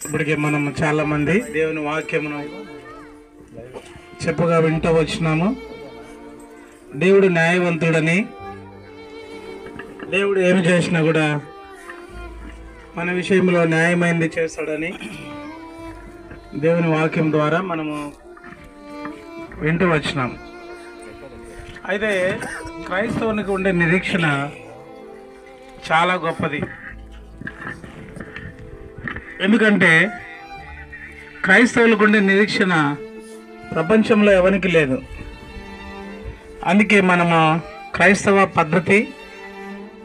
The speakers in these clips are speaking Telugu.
ఇప్పటికే మనం చాలా మంది దేవుని వాక్యమును చెప్పగా వింటూ వచ్చినాము. దేవుడు న్యాయవంతుడని, దేవుడు ఏమి చేసినా కూడా మన విషయంలో న్యాయమైంది చేస్తాడని దేవుని వాక్యం ద్వారా మనము వింటూ వచ్చినాం. అయితే క్రైస్తవునికి ఉండే నిరీక్షణ చాలా గొప్పది. ఎందుకంటే క్రైస్తవులకు ఉండే నిరీక్షణ ప్రపంచంలో ఎవరికి లేదు. అందుకే మనము క్రైస్తవ పద్ధతి,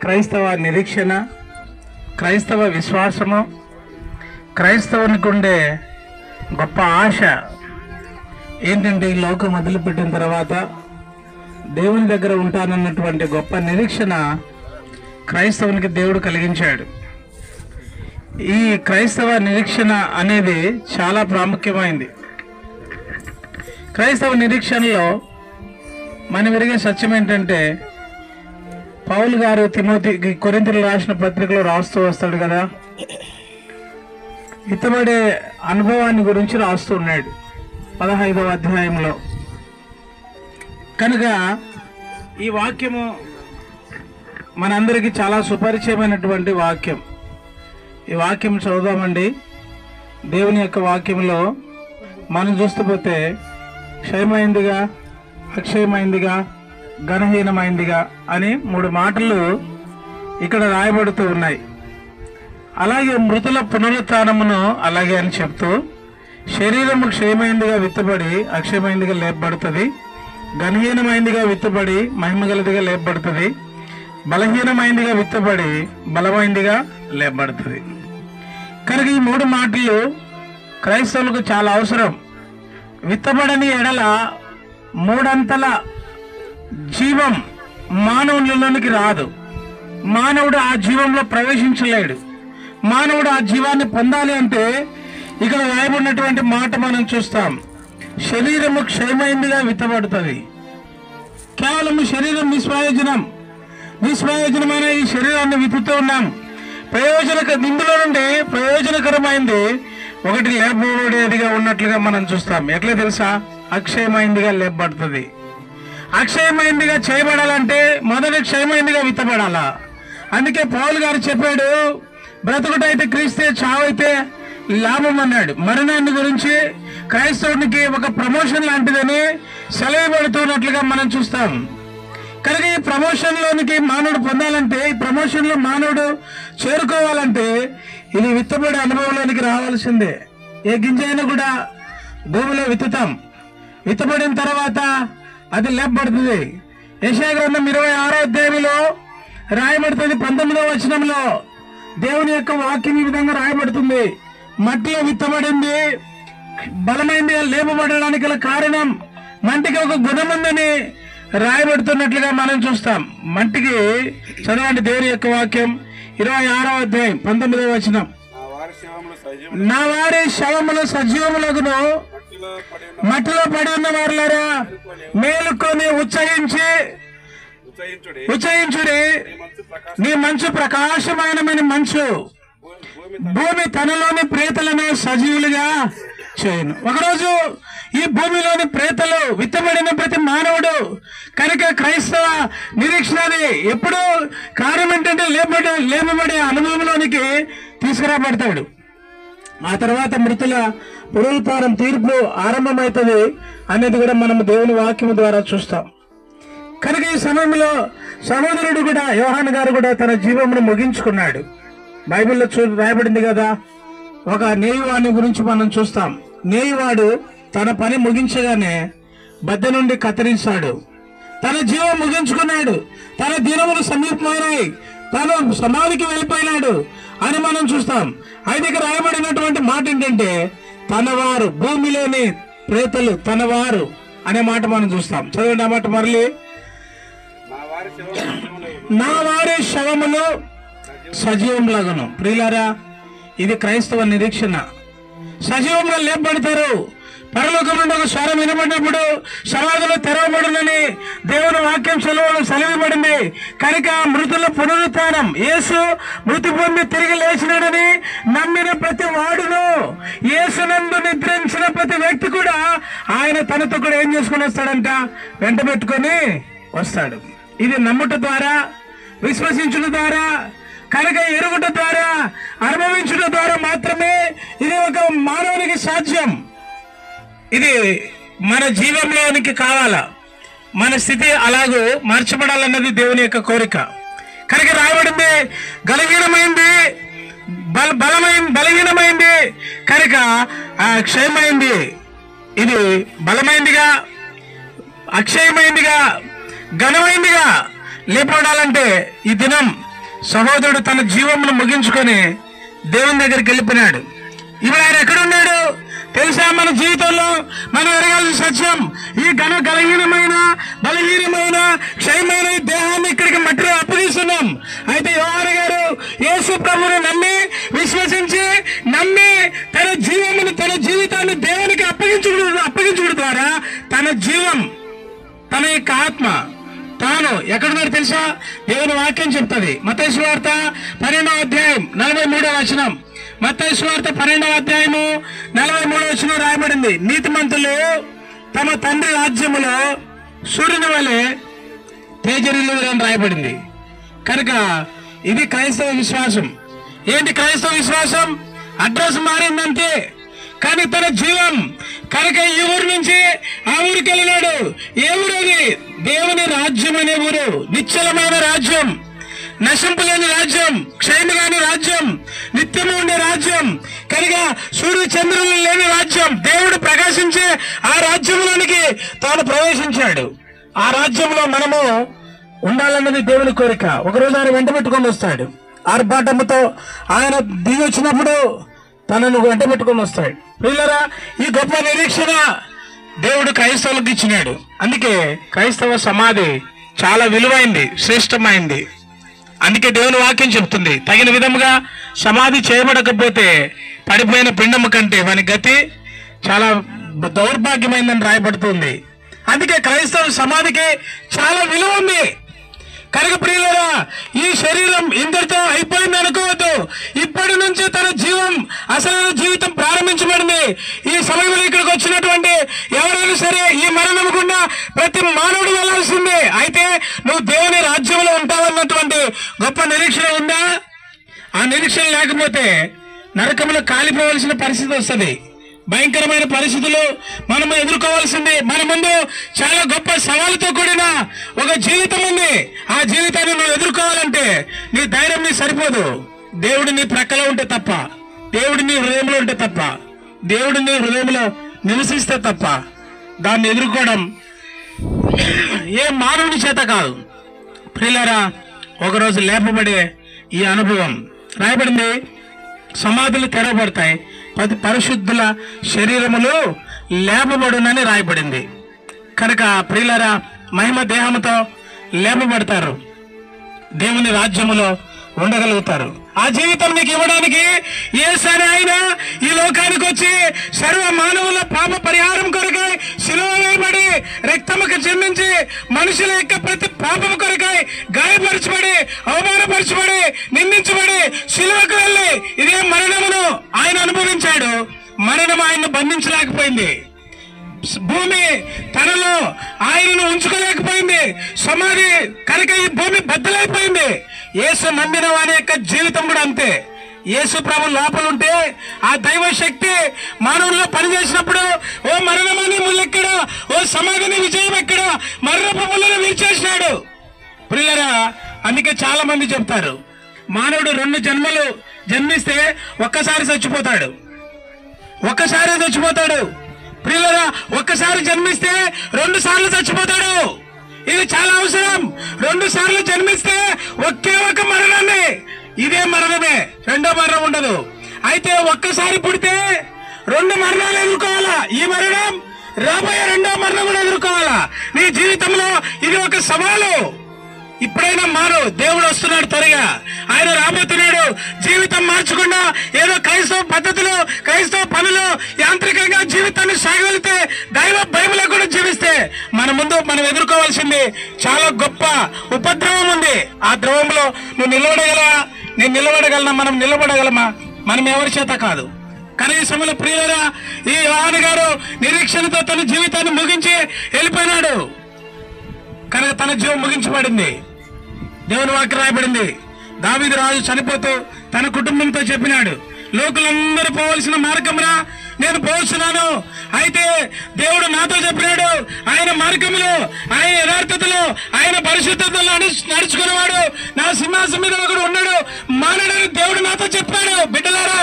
క్రైస్తవ నిరీక్షణ, క్రైస్తవ విశ్వాసము, క్రైస్తవునికి ఉండే గొప్ప ఆశ ఏంటంటే ఈ లోకం మొదలుపెట్టిన తర్వాత దేవుని దగ్గర ఉంటానన్నటువంటి గొప్ప నిరీక్షణ క్రైస్తవునికి దేవుడు కలిగించాడు. ఈ క్రైస్తవ నిరీక్షణ అనేది చాలా ప్రాముఖ్యమైంది. క్రైస్తవ నిరీక్షణలో మనం ఎరిగే సత్యం ఏంటంటే, పౌలు గారు తిమోతికి కొరింథీయులకు రాసిన పత్రికలో రాస్తూ వస్తాడు కదా, విత్తబడే అనుభవాన్ని గురించి రాస్తూ ఉన్నాడు 15వ అధ్యాయంలో. కనుక ఈ వాక్యము మనందరికీ చాలా సుపరిచయమైనటువంటి వాక్యం. ఈ వాక్యం చదువుదామండి. దేవుని యొక్క వాక్యంలో మనం చూస్తూ పోతే క్షయమైందిగా, అక్షయమైందిగా, ఘనహీనమైందిగా అని 3 మాటలు ఇక్కడ రాయబడుతూ ఉన్నాయి. అలాగే మృతుల పునరుత్థానమును అలాగే అని చెప్తూ, శరీరము క్షయమైందిగా విత్తబడి అక్షయమైందిగా లేపబడుతుంది, ఘనహీనమైందిగా విత్తబడి మహిమగలదిగా లేపబడుతుంది, బలహీనమైందిగా విత్తబడి బలమైందిగా లేపబడుతుంది. కనుక ఈ 3 మాటలు క్రైస్తవులకు చాలా అవసరం. విత్తబడని ఎడల 3 అంతల జీవం మానవులలోనికి రాదు. మానవుడు ఆ జీవంలో ప్రవేశించలేడు. మానవుడు ఆ జీవాన్ని పొందాలి అంటే ఇక్కడ రాయబడినటువంటి మాట మనం చూస్తాం. శరీరము క్షయమైందిగా విత్తబడుతుంది. కేవలం శరీరం నిష్ప్రయోజనమైన ఈ శరీరాన్ని విత్తుతూ ఉన్నాం. ఇందులో నుండి ప్రయోజనకరమైంది ఒకటి లేపబడేదిగా ఉన్నట్లుగా మనం చూస్తాం. ఎట్లా తెలుసా? అక్షయమైందిగా లేపబడుతుంది. అక్షయమైందిగా చేయబడాలంటే మొదటి క్షయమైందిగా విత్తబడాలా. అందుకే పౌలు గారు చెప్పాడు, బ్రతుకుటైతే క్రీస్తే, చావైతే లాభం అన్నాడు. మరణాన్ని గురించి క్రైస్తవునికి ఒక ప్రమోషన్ లాంటిదని సెలవుపడుతున్నట్లుగా మనం చూస్తాం. కనుక ఈ ప్రమోషన్లోనికి మానవుడు పొందాలంటే, ఈ ప్రమోషన్లో మానవుడు చేరుకోవాలంటే ఇది విత్తబడే అనుభవంలోనికి రావాల్సిందే. ఏ గింజ అయినా కూడా భూమిలో విత్తుతాం. విత్తబడిన తర్వాత అది లేపబడుతుంది. యెషయా గ్రంథం 26వ అధ్యాయంలో రాయబడుతుంది. 19వ వచనంలో దేవుని యొక్క వాక్యం ఈ విధంగా రాయబడుతుంది. మట్టిలో విత్తబడింది బలమైందిగా లేపబడడానికి గల కారణం మట్టికి ఒక గుణం ఉందని రాయబడుతున్నట్లుగా మనం చూస్తాం. మట్టికి చదవండి దేవుని యొక్క వాక్యం 26వ అధ్యాయం 19వ వచనం. నా వారి శవములు సజీవములగును, మట్టిలో పడి ఉన్న వారులారా మేలుకొని ఉచ్చయించుడి, నీ మంచు ప్రకాశమానమైన మంచు భూమి తనలోని ప్రేతలను సజీవులుగా చేయను. ఒకరోజు ఈ భూమిలోని ప్రేతలు విత్తబడిన ప్రతి మానవుడు కనుక క్రైస్తవ నిరీక్షణని ఎప్పుడు కార్యం ఏంటంటే లేపబడే అనుభవంలోనికి తీసుకురాబడతాడు. ఆ తర్వాత మృతుల పునరుత్థానం, తీర్పు ఆరంభమవుతుంది అనేది కూడా మనం దేవుని వాక్యం ద్వారా చూస్తాం. కనుక ఈ సమయంలో సహోదరుడు కూడా, యోహాను గారు కూడా తన జీవమును ముగించుకున్నాడు. బైబిల్లో రాయబడింది కదా, ఒక నేయువాని గురించి మనం చూస్తాం. నేయువాడు తన పని ముగించగానే బద్దె నుండి కత్తిరించాడు. తన జీవం ముగించుకున్నాడు. తన దినములు సమీపమైనాయి, తను సమాధికి వెళ్ళిపోయినాడు అని మనం చూస్తాం. అయితే ఇక్కడ రాయబడినటువంటి మాట ఏంటంటే, తనవారు, భూమిలోని ప్రేతలు తనవారు అనే మాట మనం చూస్తాం. చదవండి ఆ మాట మరలి. నా వారి శవములు సజీవంలాగను. ప్రియులారా, ఇది క్రైస్తవ నిరీక్షణ. సజీవంగా లేపబడతారు. పరలోకం నుండి ఒక స్వరం వినబడినప్పుడు సమాధులు తెరవబడునని దేవుని వాక్యం సెలవుబడింది. కనుక మృతుల పునరుత్థానం, యేసు మృతి పొంది తిరిగి లేచినాడని నమ్మిన ప్రతి వాడును, యేసునందు నిద్రించిన ప్రతి వ్యక్తి కూడా ఆయన తనతో కూడా ఏం చేసుకుని వస్తాడంట, వెంట పెట్టుకొని వస్తాడు. ఇది నమ్ముట ద్వారా, విశ్వసించుట ద్వారా, కనుక ఎరుగుట ద్వారా, అనుభవించుట ద్వారా మాత్రమే ఇది ఒక మానవునికి సాధ్యం. ఇది మన జీవంలోనికి కావాలా, మన స్థితి అలాగూ మార్చబడాలన్నది దేవుని యొక్క కోరిక. కనుక రాయబడింది బలహీనమైంది, బలహీనమైంది కనుక క్షయమైంది. ఇది బలమైందిగా, అక్షయమైందిగా, ఘనమైందిగా లేపడాలంటే ఈ దినం సహోదరుడు తన జీవమును ముగించుకొని దేవుని దగ్గరికి వెళ్ళిపోయినాడు. ఇప్పుడు ఆయన ఎక్కడున్నాడు తెలుసా? మన జీవితంలో మనం ఎరగాల్సిన సత్యం, ఈ బలహీనమైన క్షయమైన ఈ దేహాన్ని ఇక్కడికి మట్టిలో అప్పగిస్తున్నాం. అయితే యోహాను గారు యేసు ప్రభువును విశ్వసించి తన జీవితాన్ని దేవునికి అప్పగించుడు ద్వారా తన జీవం, తన యొక్క ఆత్మ తాను ఎక్కడున్నాడు తెలుసా? దేవుని వాక్యం చెప్తుంది. మత్తయి సువార్త 12వ అధ్యాయం 43వ వచనం. మత్తయి సువార్త 12వ అధ్యాయము 43వ వచనం రాయబడింది, నీతిమంతులు తమ తండ్రి రాజ్యములో సూర్యుని వలె తేజరిల్లుదురని రాయబడింది. కనుక ఇది క్రైస్తవ విశ్వాసం. ఏంటి క్రైస్తవ విశ్వాసం? అడ్రస్ మారిందంతే, కానీ తన జీవం. కనుక ఈ ఊరు నుంచి ఆ ఊరికి వెళ్ళినాడు. ఏ ఊరు అది? దేవుని రాజ్యం అనే ఊరు. నిశ్చలమైన రాజ్యం, నశింపులేని రాజ్యం, క్షయము కాని రాజ్యం, నిత్యము ఉండే రాజ్యం. కనుక సూర్య చంద్రులు లేని రాజ్యం. దేవుడు ప్రకాశించే ఆ రాజ్యంలోనికి తాను ప్రవేశించాడు. ఆ రాజ్యంలో మనము ఉండాలన్నది దేవుని కోరిక. ఒకరోజు ఆయన వెంట పెట్టుకొని వస్తాడు. ఆర్భాటముతో ఆయన దిగి వచ్చినప్పుడు తనను వెంట పెట్టుకొని వస్తాడు. పిల్లరా, ఈ గొప్ప నిరీక్షణ దేవుడు క్రైస్తవులకు ఇచ్చినాడు. అందుకే క్రైస్తవ సమాధి చాలా విలువైంది, శ్రేష్టమైంది. అందుకే దేవుని వాక్యం చెప్తుంది, తగిన విధముగా సమాధి చేయబడకపోతే పడిపోయిన పిండము కంటే వాని గతి చాలా దౌర్భాగ్యమైందని రాయబడుతుంది. అందుకే క్రైస్తవ సమాధికి చాలా విలువ ఉంది. కనుక ప్రియులారా, ఈ శరీరం ఇంతటితో అయిపోయింది అనుకోవద్దు. ఇప్పటి నుంచి తన అసలైన జీవితం ప్రారంభించబడింది. ఈ సమయంలో ఇక్కడికి వచ్చినటువంటి ఎవరైనా సరే ఈ మరణం గుండా ప్రతి మానవుడు వెళ్లాల్సిందే. అయితే నువ్వు దేవుని రాజ్యంలో ఉంటావన్నటువంటి గొప్ప నిరీక్షణ ఉందా? ఆ నిరీక్షణ లేకపోతే నరకంలో కాలిపోవలసిన పరిస్థితి వస్తుంది. భయంకరమైన పరిస్థితులు మనం ఎదుర్కోవాల్సింది. మన ముందు చాలా గొప్ప సవాలుతో కూడిన ఒక జీవితం ఉంది. ఆ జీవితాన్ని నువ్వు ఎదుర్కోవాలంటే నీ ధైర్యం నీ సరిపోదు. దేవుడు నీ ప్రక్కలో ఉంటే తప్ప, దేవుడు నీ హృదయంలో ఉంటే తప్ప, దేవుడు నీ హృదయంలో నివసిస్తే తప్ప దాన్ని ఎదుర్కోవడం ఏ మానవుని చేత కాదు. ప్రియులారా, ఒకరోజు లేపబడే ఈ అనుభవం రాయబడింది. సమాధులు తెరవబడతాయి, పరిశుద్ధుల శరీరములు లేపబడునని రాయబడింది. కనుక ప్రియులారా, మహిమ దేహముతో లేపబడతారు, దేవుని రాజ్యములో ఉండగలుగుతారు. ఆ జీవితం నీకు ఇవ్వడానికి యేసయ్య ఆయన ఈ లోకానికి వచ్చి సర్వ మానవుల పాప పరిహారం కొరకై శిలువ వేయబడి రక్తముకు చెందించి మనుషుల యొక్క ప్రతి పాపము కొరకై గాయపరచబడి అవమానపరచబడి నిందించబడి శిలువకు వెళ్ళి ఇదే మరణమును ఆయన అనుభవించాడు. మరణం ఆయన్ను బంధించలేకపోయింది. భూమి తనలో ఆయనను ఉంచుకోలేకపోయింది. సమాధి కనుక ఈ భూమి బద్దలైపోయింది. యేసు నమ్మిన వారి యొక్క జీవితం కూడా అంతే. యేసు ప్రభు లోపల ఉంటే ఆ దైవ శక్తి మానవుల్లో పనిచేసినప్పుడు ఓ మరణమని ముళ్ళెక్కడ, ఓ సమాధిని విజయం ఎక్కడ, మరణపు ముళ్ళను విరిచేసినాడు. ప్రియులారా, అందుకే చాలా మంది చెప్తారు, మానవుడు 2 జన్మలు జన్మిస్తే ఒక్కసారి చచ్చిపోతాడు. ప్రియులారా, ఒక్కసారి జన్మిస్తే 2 సార్లు చచ్చిపోతాడు. ఇది చాలా అవసరం. 2 సార్లు జన్మిస్తే ఒకే ఒక మరణాన్ని, ఇదే మరణమే, రెండో మరణం ఉండదు. అయితే ఒక్కసారి పుడితే 2 మరణాలు ఎదుర్కోవాలా. ఈ మరణం రాబోయే 2వ మరణం కూడా ఎదుర్కోవాలా. నీ జీవితంలో ఇది ఒక సవాలు. ఇప్పుడైనా మారు, దేవుడు వస్తున్నాడు త్వరగా, ఆయన రాబోతున్నాడు. జీవితం మార్చకుండా ఏదో క్రైస్తవ పద్ధతులు, క్రైస్తవ పనులు యాంత్రికంగా జీవితాన్ని సాగగలిగితే ముందు మనం ఎదుర్కోవాల్సింది చాలా గొప్ప ఉపద్రవం ఉంది. ఆ ద్రవంలో నువ్వు నిలబడగలవా? నేను నిలబడగలనా? మనం నిలబడగలమా? మనం ఎవరి చేత కాదు. కనీసంలో ప్రియులరా, ఈ యోహాను గారు నిరీక్షణతో తన జీవితాన్ని ముగించి వెళ్ళిపోయినాడు. కనుక తన జీవం ముగించబడింది. దేవుని వాక్యం రాయబడింది, దావీదు రాజు చనిపోతూ తన కుటుంబంతో చెప్పినాడు, లోకులందరూ పోవలసిన మార్గమున నేను పోతున్నాను. అయితే దేవుడు నాతో చెప్పినాడు, ఆయన మార్గములో, ఆయన యథార్థతలో, ఆయన పరిశుద్ధతలో నడుచుకునేవాడు నా సింహాసనం మీద ఒకడు ఉన్నాడు మానడని దేవుడు నాతో చెప్పాడు. బిడ్డలారా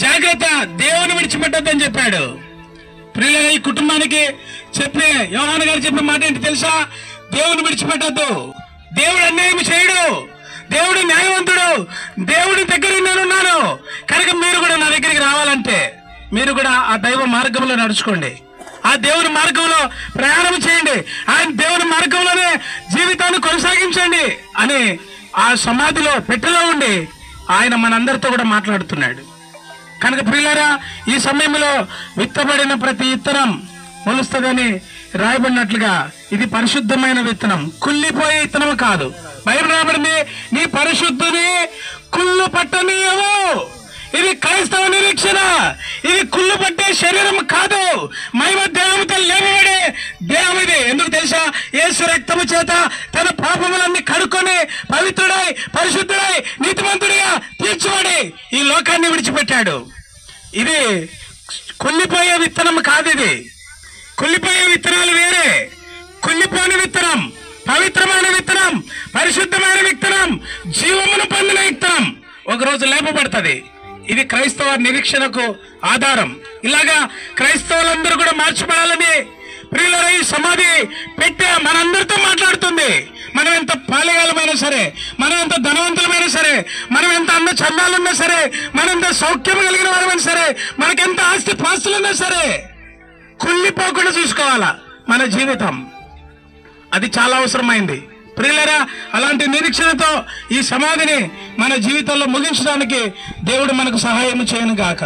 జాగ్రత్త, దేవుని విడిచిపెట్టొద్దని చెప్పాడు. ప్రియుల ఈ కుటుంబానికి చెప్పే యోహాను గారు చెప్పిన మాట ఏంటి తెలుసా? దేవుని విడిచిపెట్టద్దు. దేవుడు అన్యాయం చేయడు, దేవుడు న్యాయవంతుడు, దేవుడి దగ్గర నేనున్నాను. కనుక మీరు కూడా నా దగ్గరికి రావాలంటే మీరు కూడా ఆ దైవ మార్గంలో నడుచుకోండి, ఆ దేవుని మార్గంలో ప్రయాణం చేయండి, ఆయన దేవుని మార్గంలోనే జీవితాన్ని కొనసాగించండి అని ఆ సమాధిలో పెట్టెలో ఉండి ఆయన మనందరితో కూడా మాట్లాడుతున్నాడు. కనుక ప్రియులారా, ఈ సమయంలో విత్తబడిన ప్రతి విత్తనం మొలుస్తుందని రాయబడినట్లుగా ఇది పరిశుద్ధమైన విత్తనం, కుళ్ళిపోయే విత్తనం కాదు. బైబిల్ రాయబడింది, నీ పరిశుద్ధుని కుళ్ళు పట్టనీయవు. ఇది క్రైస్తవ నిరీక్షణ. ఇది కుళ్ళు పట్టే శరీరం కాదు, మహిమ దేహంతో లేవబడే దేహం ఇది. ఎందుకు తెలుసా? యేసు రక్తము చేత తన పాపములన్నీ కడుక్కొని పవిత్రుడై పరిశుద్ధుడై నీతిమంతుడిగా తీర్చుబడి ఈ లోకాన్ని విడిచిపెట్టాడు. ఇది కుళ్ళిపోయే విత్తనం కాదు. ఇది కుళ్ళిపోయే విత్తనాలు వేరే. కుళ్ళిపోని విత్తనం, పవిత్రమైన విత్తనం, పరిశుద్ధమైన విత్తనం, జీవమును పొందిన విత్తనం ఒకరోజు లేపబడుతుంది. ఇది క్రైస్తవ నిరీక్షణకు ఆధారం. ఇలాగా క్రైస్తవులందరూ కూడా మార్చబడాలని ప్రియులరా ఈ సమాధి పెట్టే మనందరితో మాట్లాడుతుంది. మనం ఎంత పాలెగాలమైనా సరే, మనం ఎంత ధనవంతులమైనా సరే, మనం ఎంత అంద చందాలున్నా సరే, మనం ఎంత సౌఖ్యం కలిగిన వారమైనా సరే, మనకెంత ఆస్తి పాస్తులున్నా సరే, కుళ్ళిపోకుండా చూసుకోవాలా మన జీవితం. అది చాలా అవసరమైంది ప్రియులరా. అలాంటి నిరీక్షణతో ఈ సమాధిని మన జీవితంలో ముగించడానికి దేవుడు మనకు సహాయం చేయను గాక.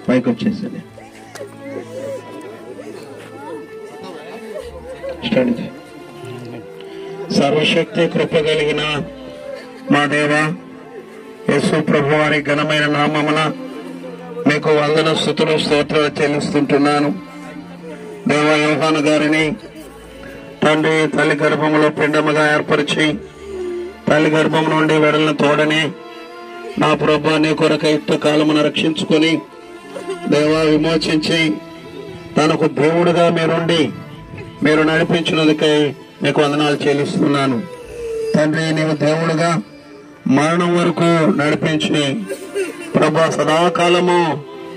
పైకి వచ్చేసరి సర్వశక్తి కృప కలిగిన మా దేవ యేసు ప్రభు వారి ఘనమైన నామమున మీకు వందన స్తుతులు స్తోత్రాలు చెల్లిస్తుంటున్నాను. దేవ యోహాను గారిని తండ్రి తల్లి గర్భంలో పిండముగా ఏర్పరిచి తల్లి గర్భం నుండి వెడలను తోడని నా ప్రభు నీ కొరక యుక్త కాలమును రక్షించుకొని దేవా విమోచించి తనకు దేవుడుగా మీరుండి మీరు నడిపించినందుకై మీకు వందనాలు చెల్లిస్తున్నాను. తండ్రి నీవు దేవుడుగా మరణం వరకు నడిపించి ప్రభా సదాకాలము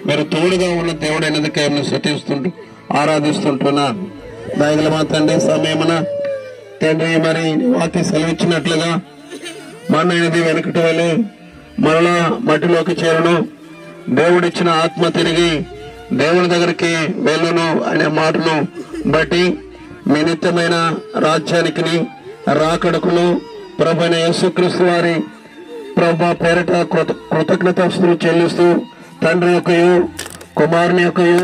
మీరు తోడుగా ఉన్న దేవుడైనందుకై నేను స్తుతిస్తుంటూ ఆరాధిస్తుంటున్నాను. దయగల మా తండ్రి సమయమున తండ్రి మరి వాక్య సెలవిచ్చినట్లుగా మన్నైనది వెనకటి వెళ్ళి మరలా మట్టిలోకి చేరును, దేవుడిచ్చిన ఆత్మ తిరిగి దేవుని దగ్గరికి వెళ్ళును అనే మాటను బట్టి మీ నిత్యమైన రాజ్యానికి రాకడకును ప్రభువైన యేసుక్రీస్తు వారి ప్రభు పేరిట కృతజ్ఞతాస్తులు చెల్లిస్తూ తండ్రి యొక్కయు కుమారుని యొక్కయు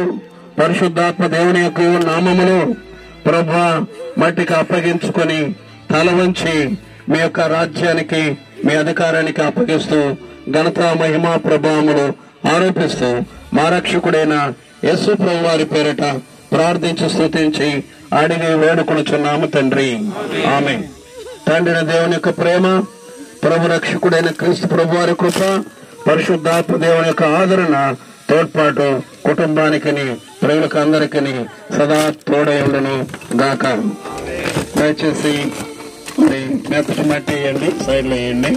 పరిశుద్ధాత్మ దేవుని యొక్కయు నామమును ప్రభువా మట్టికి అప్పగించుకొని తల వంచి మీ యొక్క రాజ్యానికి మీ అధికారానికి అప్పగిస్తూ ఘనత మహిమా ప్రభావములు ఆరోపిస్తూ మా రక్షకుడైన యేసు ప్రభు వారి పేరిట ప్రార్థించి స్తుతించి అడిగి వేడుకొనుచున్నాము తండ్రి. ఆమేన్. తండ్రి దేవుని యొక్క ప్రేమ, ప్రభు రక్షకుడైన క్రీస్తు ప్రభు వారి కృప, పరిశుద్ధాత్మ దేవుని యొక్క ఆదరణ, తోడ్పాటు కుటుంబానికి ప్రేమలకు అందరికీ సదా తోడై ఉండను గాక. దయచేసి మెత్తటి మట్టి వేయండి, సైడ్లో వేయండి.